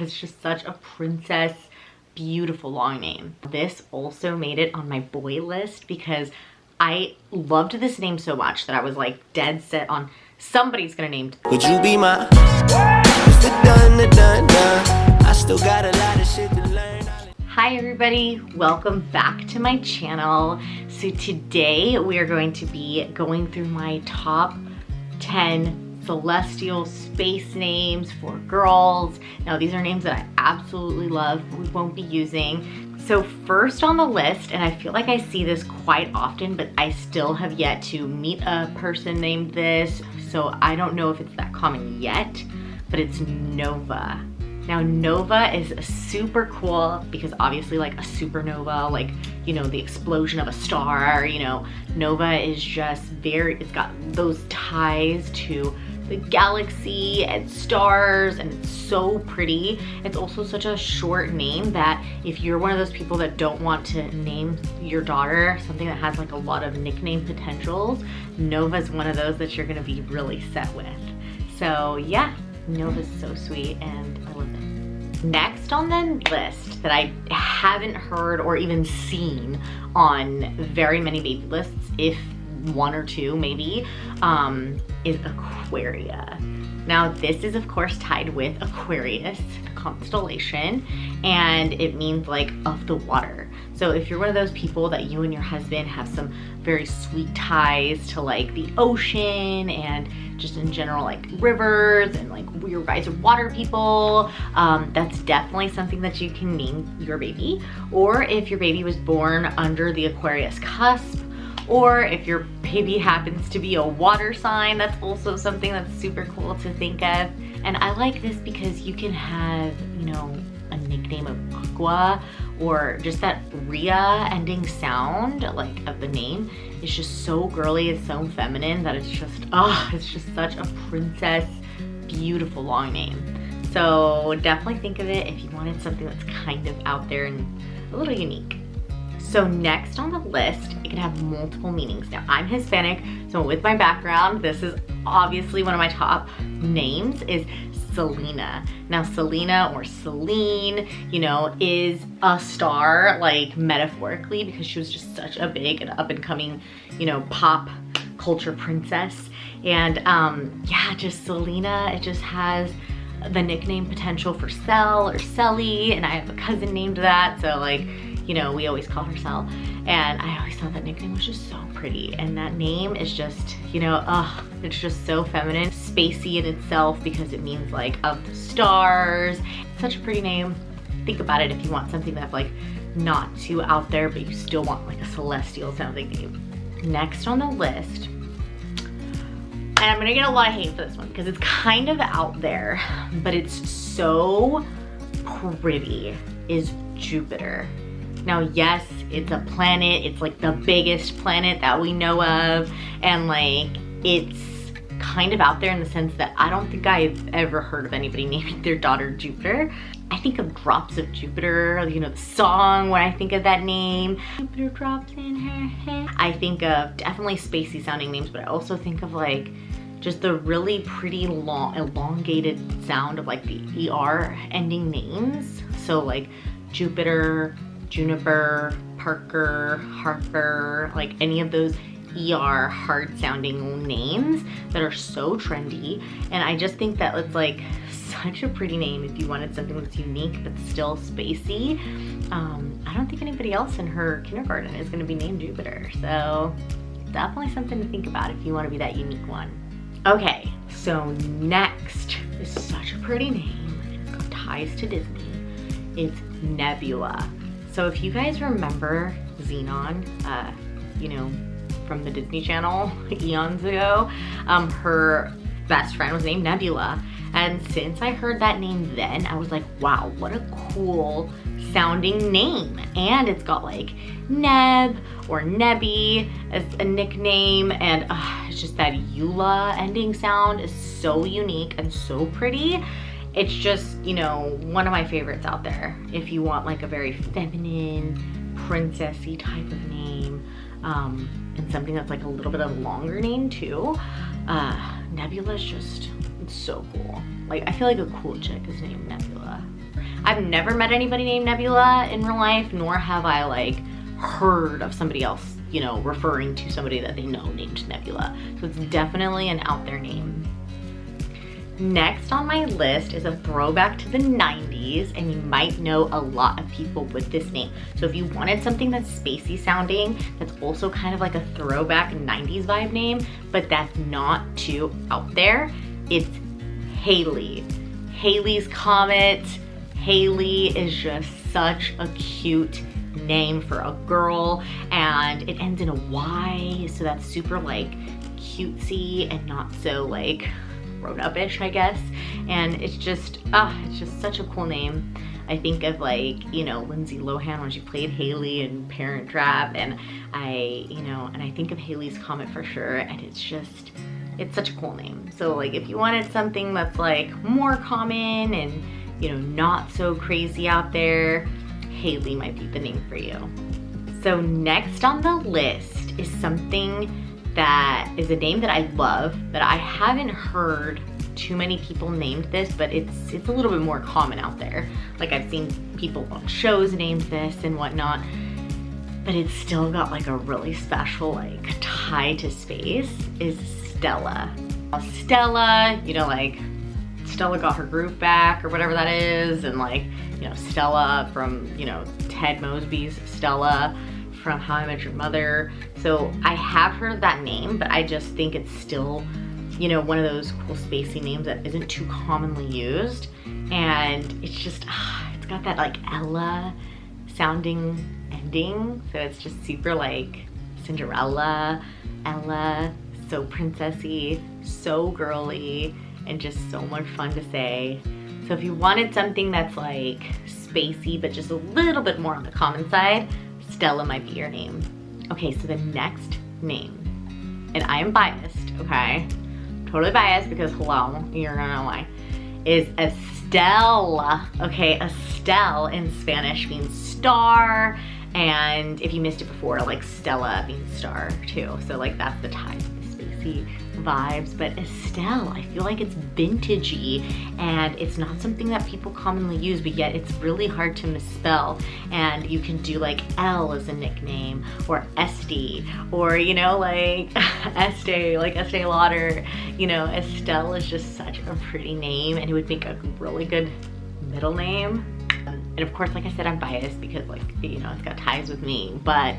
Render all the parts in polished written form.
It's just such a princess, beautiful long name. This also made it on my boy list because I loved this name so much that I was like dead set on somebody's gonna name. Would you be my I still got a lot of shit to learn. Hi everybody, welcome back to my channel. So today we are going to be going through my top 10 celestial space names for girls. Now these are names that I absolutely love, we won't be using. So first on the list, and I feel like I see this quite often, but I still have yet to meet a person named this, so I don't know if it's that common yet, but it's Nova. Now Nova is super cool because obviously like a supernova, like, you know, the explosion of a star, you know, Nova is just it's got those ties to the galaxy and stars, and it's so pretty. It's also such a short name that if you're one of those people that don't want to name your daughter something that has like a lot of nickname potentials, Nova's one of those that you're gonna be really set with. So yeah, Nova's so sweet and I love it. Next on the list that I haven't heard or even seen on very many baby lists, if one or two maybe, is Aquaria. Now this is of course tied with Aquarius, the constellation, and it means like of the water. So if you're one of those people that you and your husband have some very sweet ties to like the ocean and just in general like rivers and like you guys are water people, that's definitely something that you can name your baby. Or if your baby was born under the Aquarius cusp, or if your baby happens to be a water sign, that's also something that's super cool to think of. And I like this because you can have, you know, a nickname of Aqua, or just that Ria ending sound like of the name is just so girly, it's so feminine that it's just such a princess, beautiful long name. So definitely think of it if you wanted something that's kind of out there and a little unique. So next on the list, it can have multiple meanings. Now I'm Hispanic, so with my background, this is obviously one of my top names is Selena. Now Selena or Celine, you know, is a star like metaphorically because she was just such a big and up and coming, you know, pop culture princess. And yeah, just Selena, it just has the nickname potential for Sel or Selly, and I have a cousin named that, so like, you know, we always call her Sel, and I always thought that nickname was just so pretty, and that name is just, you know, it's just so feminine, spacey in itself because it means like of the stars. Such a pretty name. Think about it if you want something that's like not too out there, but you still want like a celestial sounding name. Next on the list, and I'm gonna get a lot of hate for this one because it's kind of out there, but it's so pretty, is Jupiter. Now, yes, it's a planet, it's like the biggest planet that we know of, and like, it's kind of out there in the sense that I don't think I've ever heard of anybody naming their daughter Jupiter. I think of Drops of Jupiter, you know, the song when I think of that name. Jupiter drops in her head. I think of definitely spacey sounding names, but I also think of like, just the really pretty long, elongated sound of like the ER ending names. So like Jupiter, Juniper, Parker, Harper, like any of those ER hard sounding names that are so trendy. And I just think that it's like such a pretty name if you wanted something that's unique but still spacey. I don't think anybody else in her kindergarten is going to be named Jupiter, so definitely something to think about if you want to be that unique one. Okay, so next is such a pretty name, and it's got ties to Disney. It's Nebula. So if you guys remember Xenon, you know, from the Disney Channel eons ago, her best friend was named Nebula. And since I heard that name then, I was like, wow, what a cool sounding name. And it's got like Neb or Nebby as a nickname, and it's just that Eula ending sound is so unique and so pretty. It's just, you know, one of my favorites out there if you want like a very feminine, princessy type of name, and something that's like a little bit of a longer name too. Nebula's just, it's so cool. Like, I feel like a cool chick is named Nebula. I've never met anybody named Nebula in real life, nor have I like heard of somebody else, you know, referring to somebody that they know named Nebula. So it's definitely an out there name. Next on my list is a throwback to the 90s, and you might know a lot of people with this name. So if you wanted something that's spacey sounding, that's also kind of like a throwback 90s vibe name, but that's not too out there, it's Haley. Haley's Comet. Haley is just such a cute name for a girl, and it ends in a Y, so that's super like cutesy and not so like grown-up-ish, I guess. And it's just such a cool name. I think of like, you know, Lindsay Lohan when she played Haley in Parent Trap, and I think of Haley's Comet for sure, and it's such a cool name. So like if you wanted something that's like more common and, you know, not so crazy out there, Haley might be the name for you. So next on the list is something that is a name that I love, that I haven't heard too many people named this, but it's a little bit more common out there. Like I've seen people on shows named this and whatnot, but it's still got like a really special like tie to space, is Stella. Stella, you know, like Stella got her groove back or whatever that is, and like, you know, Stella from, you know, Ted Mosby's Stella from How I Met Your Mother. So I have heard that name, but I just think it's still, you know, one of those cool spacey names that isn't too commonly used. And it's just, it's got that like Ella sounding ending. So it's just super like Cinderella, Ella, so princessy, so girly, and just so much fun to say. So if you wanted something that's like spacey, but just a little bit more on the common side, Stella might be your name. Okay, so the next name, and I am biased, okay? Totally biased because hello, you're gonna know why, is Estelle. Okay, Estelle in Spanish means star, and if you missed it before, like Stella means star too. So like that's the tie to the spacey vibes. But Estelle, I feel like it's vintagey, and it's not something that people commonly use, but yet it's really hard to misspell. And you can do like L as a nickname, or Esty, or, you know, like Estee, like Estee Lauder. You know, Estelle is just such a pretty name, and it would make a really good middle name. And of course, like I said, I'm biased because, like, you know, it's got ties with me, but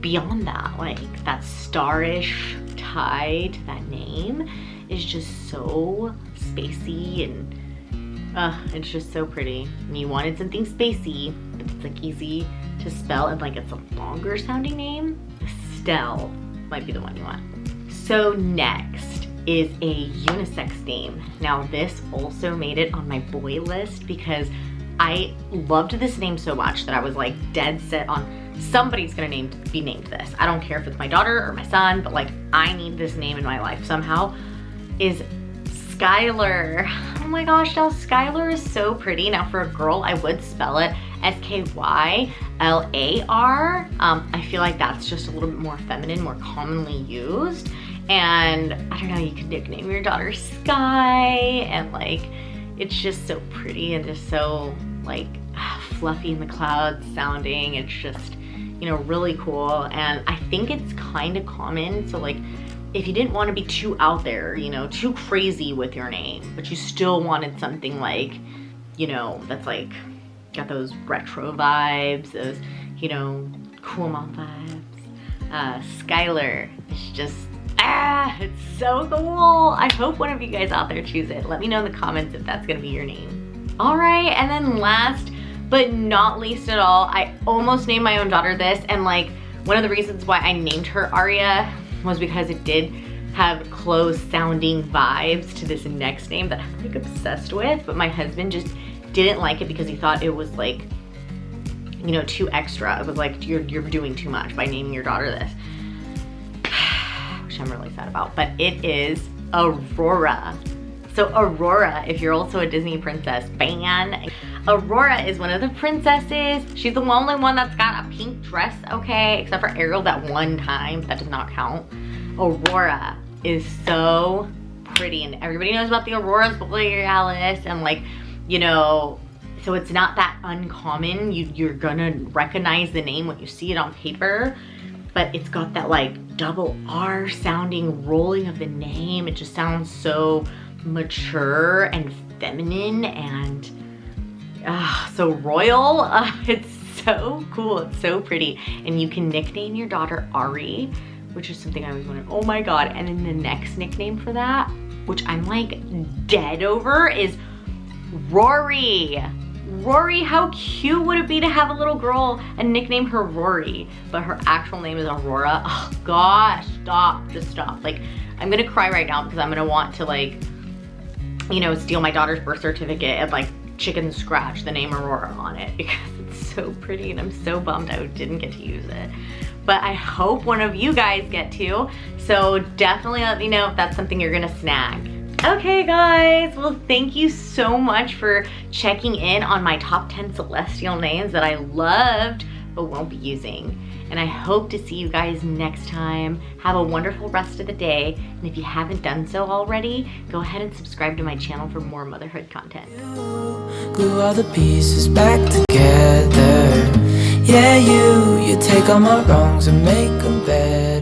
beyond that, like that starish tie to that name is just so spacey, and it's just so pretty. And you wanted something spacey, but it's like easy to spell, and like it's a longer sounding name, Estelle might be the one you want. So next is a unisex name. Now this also made it on my boy list because I loved this name so much that I was like dead set on somebody's gonna be named this. I don't care if it's my daughter or my son, but like I need this name in my life somehow, is Skyler. Oh my gosh, now Skyler is so pretty. Now for a girl, I would spell it Skylar. I feel like that's just a little bit more feminine, more commonly used. And I don't know, you could nickname your daughter Sky, and like, it's just so pretty and just so like fluffy in the clouds sounding. It's just, you know, really cool. And I think it's kind of common. So like, if you didn't want to be too out there, you know, too crazy with your name, but you still wanted something like, you know, that's like got those retro vibes, those, you know, cool mom vibes, Skyler is just, it's so cool. I hope one of you guys out there choose it. Let me know in the comments if that's gonna be your name. All right, and then last but not least at all, I almost named my own daughter this, and like one of the reasons why I named her Aria was because it did have close sounding vibes to this next name that I'm like obsessed with, but my husband just didn't like it because he thought it was like, you know, too extra. It was like, you're doing too much by naming your daughter this. Which I'm really sad about, but it is Aurora. So Aurora, if you're also a Disney princess fan, Aurora is one of the princesses. She's the only one that's got a pink dress, okay? Except for Ariel that one time, that does not count. Aurora is so pretty, and everybody knows about the Auroras Borealis, and like, you know, So it's not that uncommon. You're gonna recognize the name when you see it on paper, but it's got that like double R sounding rolling of the name. It just sounds so mature and feminine and so royal. It's so cool, it's so pretty. And you can nickname your daughter Ari, which is something I always wanted. Oh my God. And then the next nickname for that, which I'm like dead over, is Rory. Rory, how cute would it be to have a little girl and nickname her Rory, but her actual name is Aurora? Oh gosh, stop, just stop. Like, I'm gonna cry right now because I'm gonna want to like, you know, steal my daughter's birth certificate and like chicken scratch the name Aurora on it because it's so pretty and I'm so bummed I didn't get to use it. But I hope one of you guys get to, so definitely let me know if that's something you're gonna snag. Okay guys, well thank you so much for checking in on my top 10 celestial names that I loved but won't be using. And I hope to see you guys next time. Have a wonderful rest of the day. And if you haven't done so already, go ahead and subscribe to my channel for more motherhood content. Glue all the pieces back together. Yeah, you take all my wrongs and make them better.